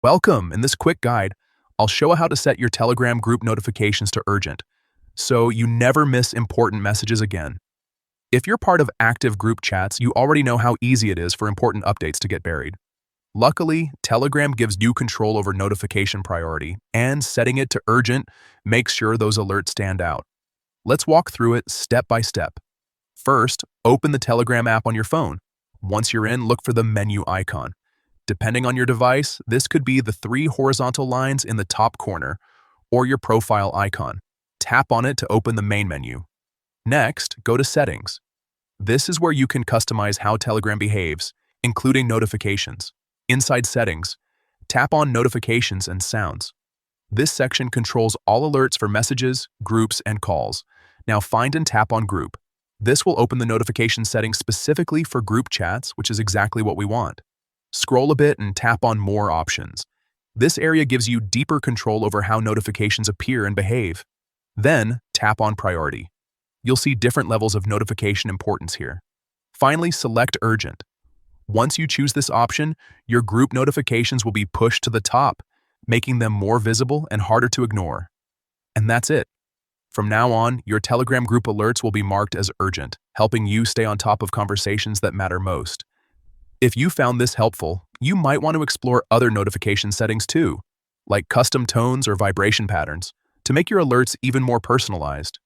Welcome! In this quick guide, I'll show how to set your Telegram group notifications to urgent, so you never miss important messages again. If you're part of active group chats, you already know how easy it is for important updates to get buried. Luckily, Telegram gives you control over notification priority, and setting it to urgent makes sure those alerts stand out. Let's walk through it step by step. First, open the Telegram app on your phone. Once you're in, look for the menu icon. Depending on your device, this could be the three horizontal lines in the top corner or your profile icon. Tap on it to open the main menu. Next, go to Settings. This is where you can customize how Telegram behaves, including notifications. Inside Settings, tap on Notifications and Sounds. This section controls all alerts for messages, groups, and calls. Now find and tap on Group. This will open the notification settings specifically for group chats, which is exactly what we want. Scroll a bit and tap on More options. This area gives you deeper control over how notifications appear and behave. Then, tap on Priority. You'll see different levels of notification importance here. Finally, select Urgent. Once you choose this option, your group notifications will be pushed to the top, making them more visible and harder to ignore. And that's it. From now on, your Telegram group alerts will be marked as urgent, helping you stay on top of conversations that matter most. If you found this helpful, you might want to explore other notification settings too, like custom tones or vibration patterns, to make your alerts even more personalized.